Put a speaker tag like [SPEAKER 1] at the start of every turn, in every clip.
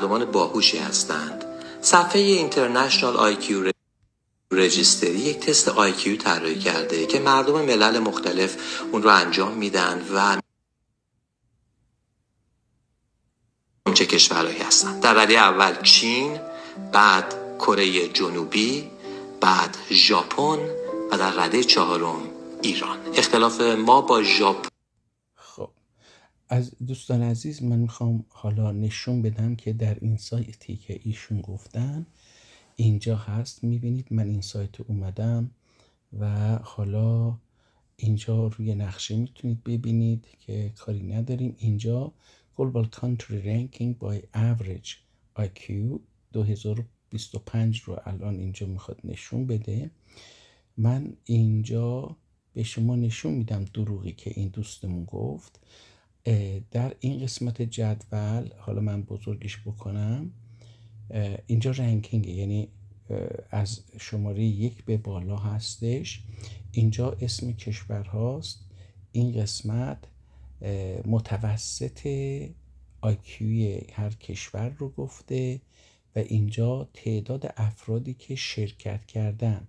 [SPEAKER 1] مردمان باهوشی هستند. صفحه اینترنشنال آیکیو رجیستری یک تست آیکیو طراحی کرده که مردم ملل مختلف اون رو انجام میدن و چه کشورهایی هستند. در رده اول چین، بعد کره جنوبی، بعد ژاپن و در رده چهارم ایران. اختلاف ما با ژاپن.
[SPEAKER 2] خب از دوستان عزیز، من میخوام حالا نشون بدم که در این سایتی که ایشون گفتن اینجا هست. میبینید من این سایت اومدم و حالا اینجا روی نقشه میتونید ببینید که کاری نداریم. اینجا Global Country Ranking by Average IQ 2025 رو الان اینجا میخواد نشون بده. من اینجا به شما نشون میدم دروغی که این دوستمون گفت. در این قسمت جدول، حالا من بزرگش بکنم، اینجا رنکینگ، یعنی از شماره 1 به بالا هستش. اینجا اسم کشور هاست. این قسمت متوسط آیکیوی هر کشور رو گفته و اینجا تعداد افرادی که شرکت کردن.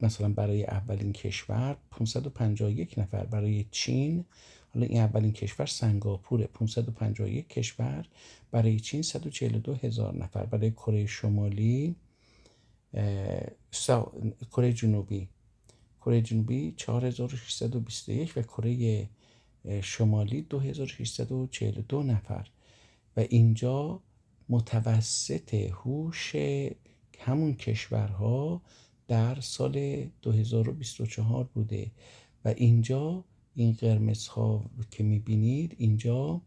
[SPEAKER 2] مثلا برای اولین کشور 551 نفر، برای چین، حالا این اولین کشور سنگاپور، 551 کشور، برای چین 142,000 نفر، برای کره شمالی کره جنوبی 4621 و کره شمالی 2642 نفر. و اینجا متوسط هوش همون کشورها در سال 2024 بوده و اینجا این قرمز ها که میبینید اینجا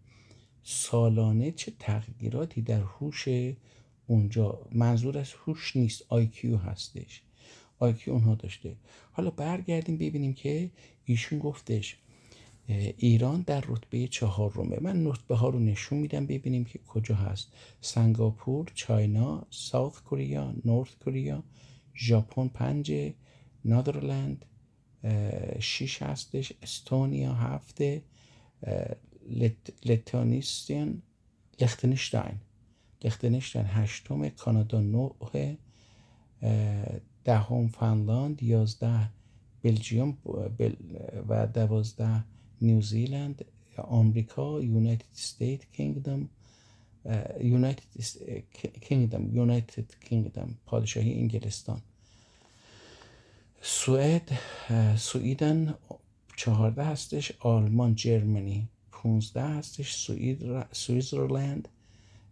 [SPEAKER 2] سالانه چه تغییراتی در هوش اونجا، منظور از هوش نیست، آیکیو هستش، آیکیو اونها داشته. حالا برگردیم ببینیم که ایشون گفتش ایران در رتبه 4. من رتبه ها رو نشون میدم ببینیم که کجا هست. سنگاپور، چاینا، ساوت کوریا، نورت کوریا، ژاپن 5، نادرلند 6 هستش، استونیا 7، لختنشتاین 8، کانادا 9، 10 فنلاند، 11 بلژیوم و 12 نیوزیلند، آمریکا، یونایتد کینگدم پادشاهی انگلستان، سوئیدن 14 هستش، آلمان، جرمنی 15 هستش، سوئیزرلند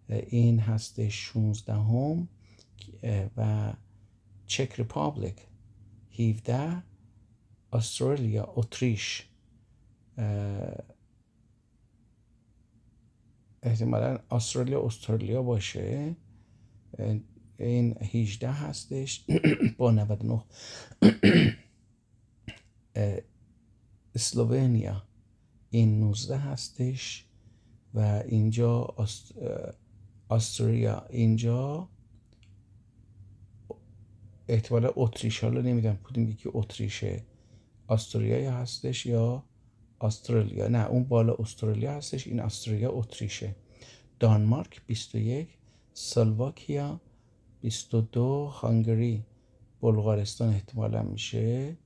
[SPEAKER 2] این هستش 16 هم و چک ریپابلیک 17، استرالیا، اتریش احتمالا استرالیا باشه، این 18 هستش با 99. اسلوونیا این 19 هستش و اینجا استرالیا، اینجا احتمالا اتریش، حالا نمیدونم کدوم یکی اتریشه، استرالیا هستش یا استرالیا، نه اون بالا استرالیا هستش، این استرالیا اتریشه. دانمارک 21، سلواکیا 22، هنگری بلغارستان احتمالا میشه،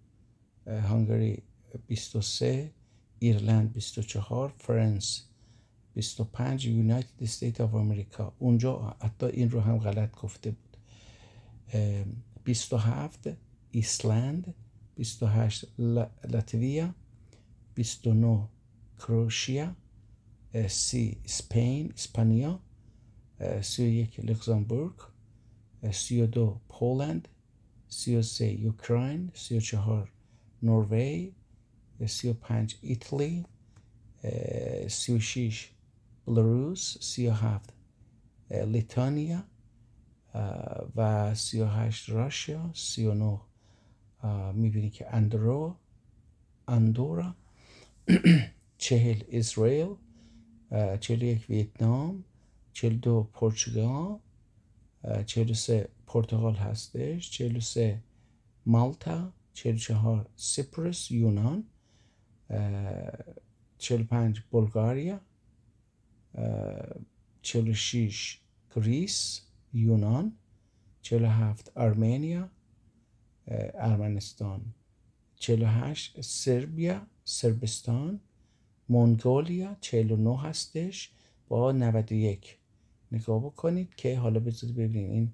[SPEAKER 2] هنگری 23، ایرلند 24، فرانس 25، یونایتد استیت آف امریکا، اونجا حتی این رو هم غلط گفته بود، 27 ایسلند، 28 لاتویا، 29 کروشیا، 30 اسپانیا، 31 لوکزامبورگ، 32 پولند، 33 اوکراین، 34 نروژ، 35 ایتالی، 36 بلاروس، 37 لیتوانیا و 38 روسیه، 39 میبینی که اندورا، 40 اسرائیل، 41 ویتنام، 42 پرتغال، 43 پرتغال هستش، 43 مالتا، 44 سیپرس یونان، 45 بلغاریا، 46 گریس یونان، 47 آرمنیا ارمنستان، 48 سربیا صربستان، منگولیا 49 هستش با 91. نگاه بکنید که حالا بذارید ببینید این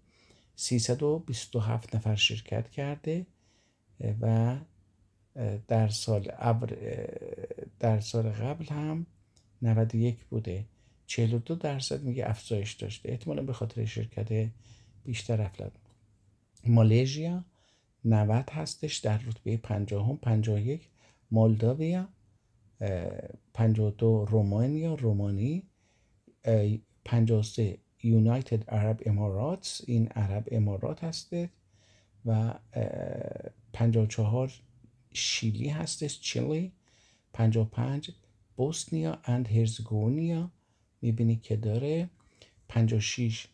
[SPEAKER 2] 327 نفر شرکت کرده و در سال قبل هم 91 بوده. 42% میگه افزایش داشته، احتمالا به خاطر شرکت بیشتر افراد. مالزیا 90 هستش در رتبه 50. 51 مولداویا، 52 رومانی، 53 یونایتد عرب امارات، این عرب امارات هسته و 54 شیلی هستش، چیلی، 55 بوسنیا اند هرزگوینیا میبینی که داره، 56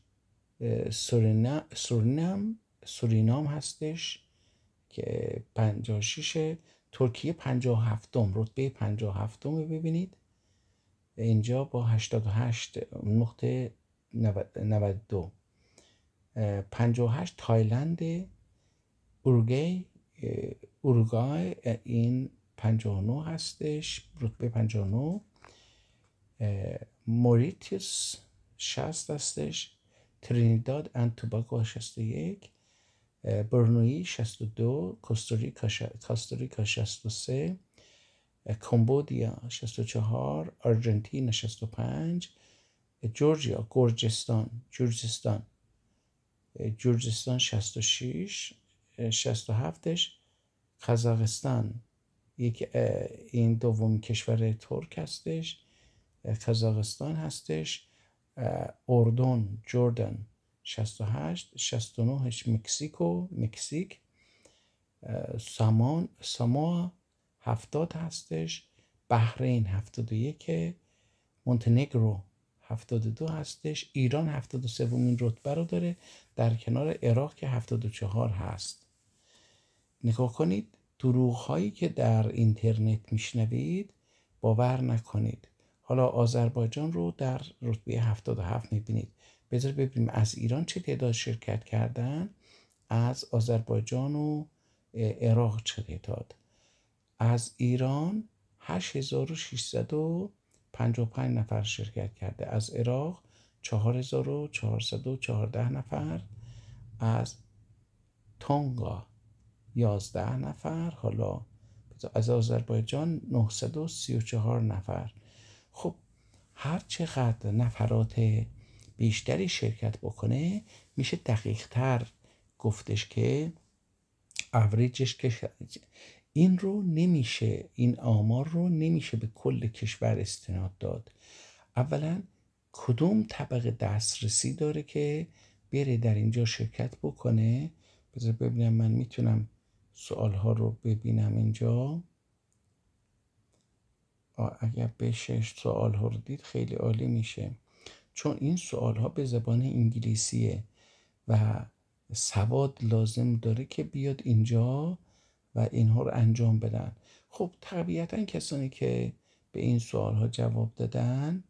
[SPEAKER 2] سورینام هستش که 56. ترکیه 57 رتبه 57 ببینید اینجا با 88.92. 58 تایلند، اروگوئه این 59 هستش رتبه 59. موریتیوس 60 هستش، ترینیداد اند توباگو 61، برونویی 62، کوستاریکا 63، کمبودیا 64، آرژانتین 65، گرجستان 66 67ش، قزاقستان این دوم کشور ترک هستش، قزاقستان هستش، اردن جردن 68، 69ش مکزیک، ساموا 70 هستش، بحرین 71، مونتنگرو 72 هستش، ایران 73 رتبه رو داره در کنار عراق که 74 هست. نگاه کنید دروغ هایی که در اینترنت میشنوید باور نکنید. حالا آذربایجان رو در رتبه 77 میبینید. بذار ببینیم از ایران چه تعداد شرکت کردن، از آذربایجان و عراق چه تعداد. از ایران 8655 نفر شرکت کرده، از عراق 4414 نفر، از تونگا 11 نفر، حالا از آذربایجان 934 نفر. خب هر چقدر نفرات بیشتری شرکت بکنه میشه دقیق تر گفتش که اوریجش که این رو نمیشه، این آمار رو نمیشه به کل کشور استناد داد. اولا کدوم طبقه دسترسی داره که بره در اینجا شرکت بکنه. بذار ببینم من میتونم سوال ها رو ببینم اینجا. اگر بشه سوال ها رو دید خیلی عالی میشه، چون این سوال ها به زبان انگلیسیه و سواد لازم داره که بیاد اینجا و اینها رو انجام بدن. خب طبیعتا کسانی که به این سوال ها جواب دادن،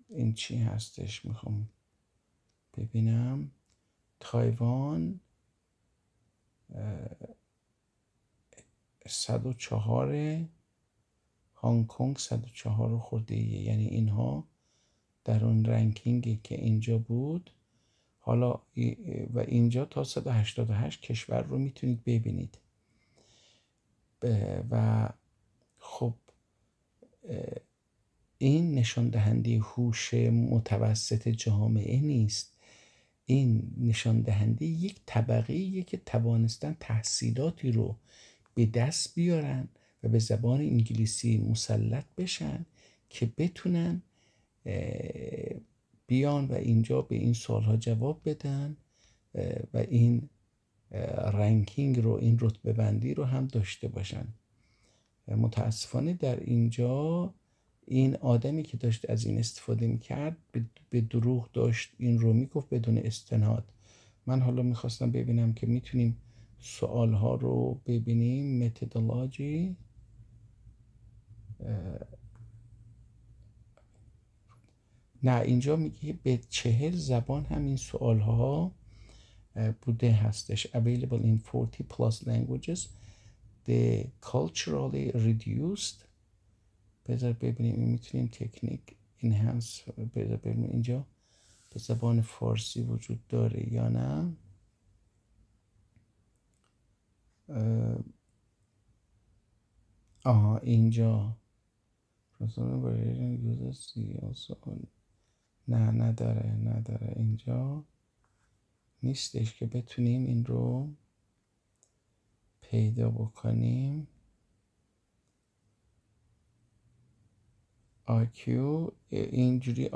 [SPEAKER 2] این چی هستش میخوام ببینم، تایوان 104، هنگ کنگ 104 خورده ایه، یعنی اینها در اون رنکینگی که اینجا بود حالا و اینجا تا 188 کشور رو میتونید ببینید. و خب این نشان دهنده هوش متوسط جامعه نیست، این نشان دهنده یک طبقه‌ایه که توانستن تحصیلاتی رو به دست بیارن و به زبان انگلیسی مسلط بشن که بتونن بیان و اینجا به این سوالها جواب بدن و این رنکینگ رو، این رتبه بندی رو هم داشته باشن. متاسفانه در اینجا این آدمی که داشت از این استفاده میکرد به دروغ داشت این رو میگفت بدون استناد. من حالا میخواستم ببینم که میتونیم سوال ها رو ببینیم. نه اینجا میگه به 40 زبان همین سوال ها بوده هستش. available in 40 plus languages. the culturally reduced. بذار ببینیم میتونیم تکنیک enhance. بذار ببینیم اینجا به زبان فارسی وجود داره یا نه. اینجا نه نداره اینجا نیستش که بتونیم این رو پیدا بکنیم. IQ اینجوری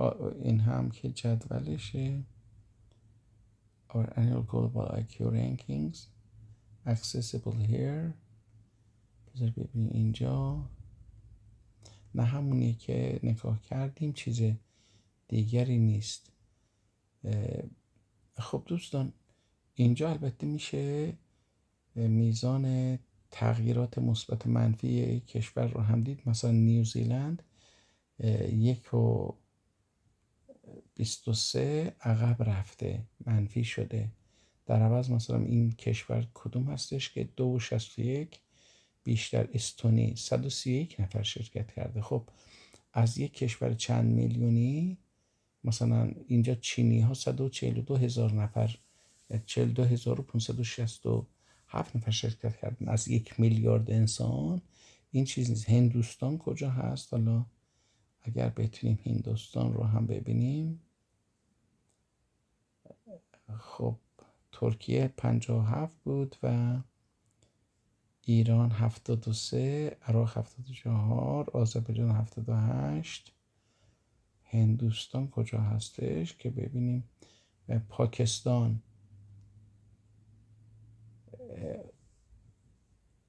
[SPEAKER 2] این هم که جدولشه. Our annual global IQ rankings accessible here. بذار ببینیم اینجا نه همونی که نگاه کردیم، چیز دیگری نیست. خب دوستان اینجا البته میشه میزان تغییرات مثبت منفی کشور رو هم دید. مثلا نیوزیلند 1.23 عقب رفته، منفی شده. در عوض مثلا این کشور کدوم هستش که 2.61 بیشتر، استونی 131 نفر شرکت کرده. خب از یک کشور چند میلیونی مثلا اینجا چینی ها 142,000 نفر 42,567 نفر شرکت کردن از 1 میلیارد انسان. این چیز نیست. هندوستان کجا هست؟ حالا اگر بتونیم هندوستان رو هم ببینیم. خب ترکیه 57 بود و ایران 73، عراق 74، آذربایجان 78. هندوستان کجا هستش که ببینیم؟ پاکستان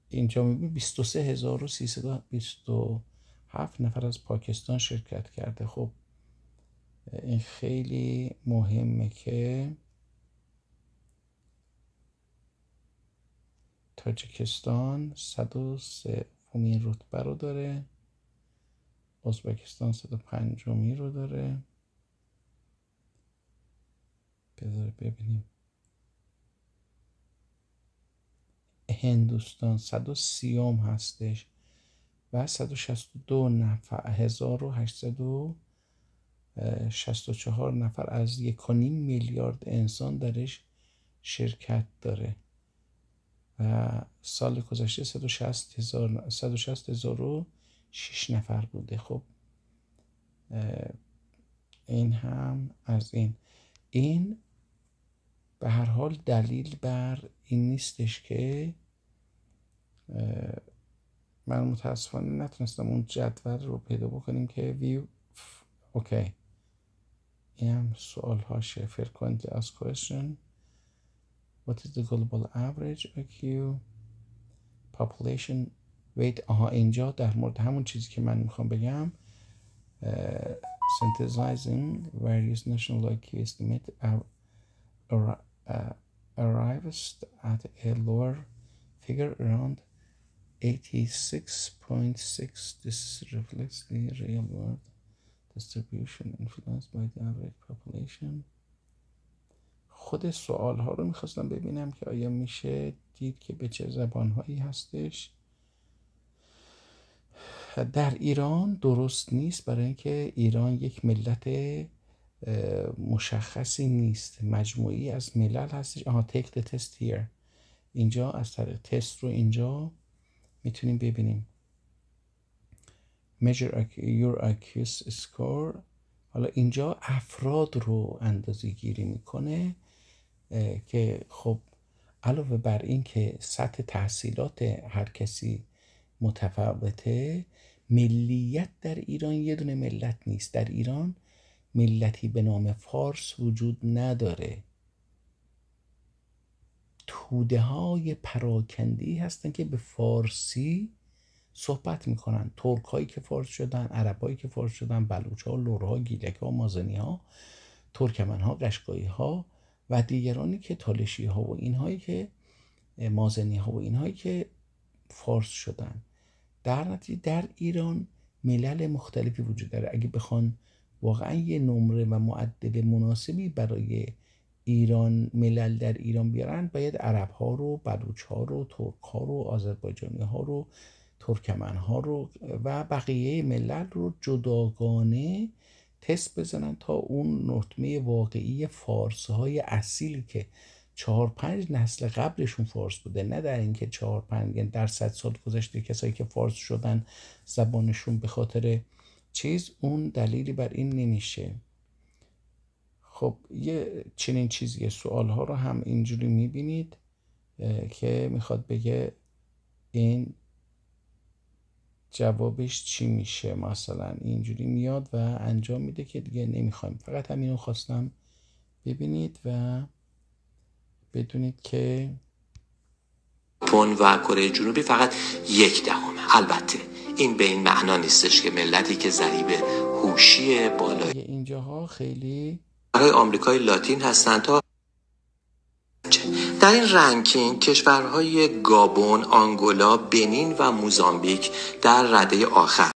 [SPEAKER 2] اینجا میبینیم 23,327 نفر از پاکستان شرکت کرده. خب این خیلی مهمه که تاجیکستان 103 رتبه رو داره، ازبکستان 105 رو داره. بذار ببینیم هندوستان 130 هستش و 162,864 نفر از 1.5 میلیارد انسان درش شرکت داره و سال گذشته 160,006 نفر بوده. خب این هم از این به هر حال دلیل بر این نیستش که من متاسفانه نتونستم اون جدول رو پیدا بکنیم که ویو. اوکی این هم سوال هاشه. frequently asked question. What is the global average IQ population weight؟ اینجا در مورد همون چیزی که من میخوام بگم synthesizing various national IQ estimate arrives at a lower figure around 86.6. This reflects the real world distribution influenced by the average population. خود سوال ها رو میخواستم ببینم که آیا میشه دید که به چه زبان هایی هستش. در ایران درست نیست، برای اینکه ایران یک ملت مشخصی نیست، مجموعی از ملل هستش. take the test here. اینجا از طریق تست رو اینجا میتونیم ببینیم measure your IQ score. حالا اینجا افراد رو اندازه گیری میکنه که خب علاوه بر این که سطح تحصیلات هر کسی متفاوته، ملیت در ایران یه دونه ملت نیست. در ایران ملتی به نام فارس وجود نداره. توده های پراکنده‌ای هستن که به فارسی صحبت میکنن. ترک هایی که فارس شدن، عرب هایی که فارس شدن، بلوچ ها، لور ها، گیلک ها، مازنی ها، ترکمن ها، قشقایی ها و دیگرانی که تالشی ها و اینهایی که مازنی ها و اینهایی که فارس شدن. در نتیجه در ایران ملل مختلفی وجود داره. اگه بخوان واقعا یه نمره و معدل مناسبی برای ایران، ملل در ایران بیارن، باید عرب ها رو، بلوچ ها رو، ترک ها رو، آذربایجانی ها رو، ترکمن ها رو و بقیه ملل رو جداگانه تست بزنن تا اون نطمه واقعی فارس های اصیلی که 4-5 نسل قبلشون فارس بوده، نه در اینکه 4-5 یعنی در 100 سال گذشته کسایی که فارس شدن زبانشون به خاطر اون دلیلی بر این نمیشه. خب یه چنین چیزی سوال ها رو هم اینجوری میبینید که میخواد بگه این جوابش چی میشه، مثلا اینجوری میاد و انجام میده که دیگه نمیخوایم. فقط همینو خواستم ببینید و بدونید که
[SPEAKER 1] ژاپن و کره جنوبی فقط 1/10. البته این به این معنا نیستش که ملتی که ضریب هوشی بالای
[SPEAKER 2] اینجاها خیلی
[SPEAKER 1] برای آمریکای لاتین هستند. تا در این رنکینگ کشورهای گابون، آنگولا، بنین و موزامبیک در رده آخر